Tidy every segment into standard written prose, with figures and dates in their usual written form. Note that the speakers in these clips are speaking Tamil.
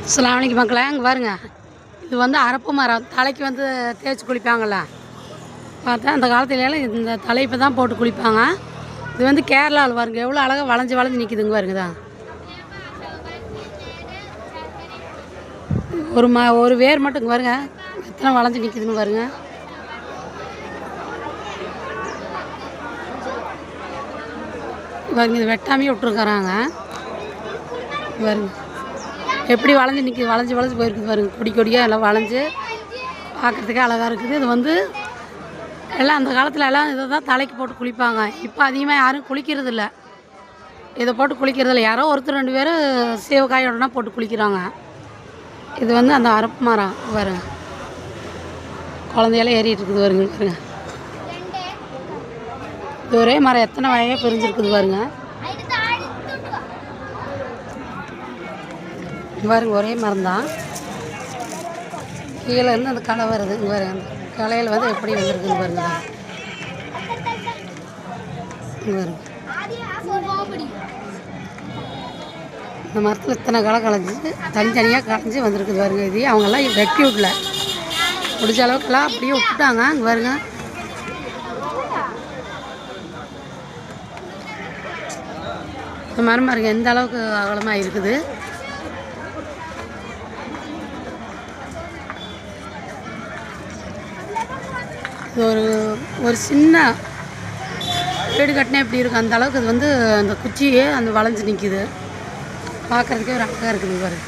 அஸ்ஸலாமு அலைக்கும் மக்களே, அங்கே பாருங்க. இது வந்து அரப்பு மரம். தலைக்கு வந்து தேய்ச்சி குளிப்பாங்கள்ல. பார்த்தா அந்த காலத்துலலாம் இந்த தலைப்பை தான் போட்டு குளிப்பாங்க. இது வந்து கேரளாவில் பாருங்க, எவ்வளோ அழகாக வளைஞ்சு வளைஞ்சு நிற்கிதுங்க பாருங்க. தான் ஒரு வேர் மட்டும் பாருங்க, எத்தனை வளைஞ்சு நிற்கிதுன்னு பாருங்க. பாருங்க, இது வெட்டாமையே விட்டுருக்குறாங்க பாருங்க. எப்படி வளைஞ்சு நிற்கிது, வளைஞ்சு வளைஞ்சு போயிருக்குது பாருங்க. கொடி கொடியாக எல்லாம் வளைஞ்சு பார்க்குறதுக்கே அழகாக இருக்குது. இது வந்து எல்லாம் அந்த காலத்தில் எல்லாம் இதை தான் தலைக்கு போட்டு குளிப்பாங்க. இப்போ அதிகமாக யாரும் குளிக்கிறது இல்லை, இதை போட்டு குளிக்கிறது இல்லை. யாரோ ஒருத்தர் ரெண்டு பேர் சீவக்காயோடனா போட்டு குளிக்கிறாங்க. இது வந்து அந்த அரப்பு மரம் பாருங்க, குழந்தையெல்லாம் ஏறிட்டு இருக்குது பாருங்க. பாருங்க, இது ஒரே மரம் எத்தனை வகையாக பிரிஞ்சிருக்குது பாருங்க. பாருங்க, ஒரே மரம் தான். கீழே இருந்து அந்த களை வருது பாருங்க. அந்த களையில் வந்து எப்படி வந்துருக்குன்னு பாருங்க. பாருங்க, இந்த மரத்தில் இத்தனை களை களைஞ்சி தனித்தனியாக களைஞ்சி வந்திருக்குது பாருங்க. இது அவங்கெல்லாம் வெட்டி விடல, முடிஞ்ச அளவுக்குலாம் அப்படியே விட்டுட்டாங்க. அங்கே பாருங்க, இந்த மரம் பாருங்க எந்த அளவுக்கு அகலமாக இருக்குது. ஒரு சின்ன வீடு கட்டினா எப்படி இருக்கும் அந்த அளவுக்கு இது வந்து அந்த குச்சியே அந்த வளைஞ்சு நிற்கிது. பார்க்குறதுக்கே ஒரு அழகாக இருக்குது பாரு.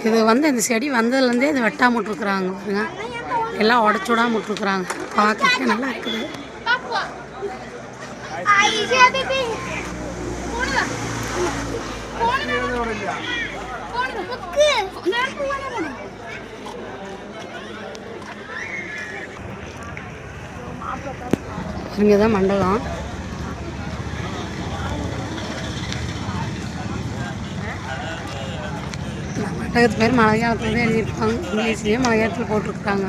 இது வந்து இந்த செடி வந்ததுலேருந்தே இது வெட்டாமல் விட்ருக்குறாங்க பாருங்க. எல்லாம் உடச்சி விடாமல் விட்ருக்குறாங்க. பார்க்குறதுக்கே நல்லா இருக்குது. இங்கே தான் மண்டபம். மண்டபத்து பேர் மலையாளத்தில் தான் எழுதியிருப்பாங்க, இங்கிலீஷ்லேயும் மலையாளத்தில் போட்டிருக்காங்க.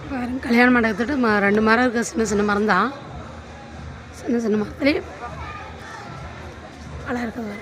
பாருங்க, கல்யாண மண்டபத்துட்டு ரெண்டு மரம் இருக்குது. சின்ன சின்ன மரம் தான். சின்ன சின்ன மரத்துலேயே அழகாக இருக்குது.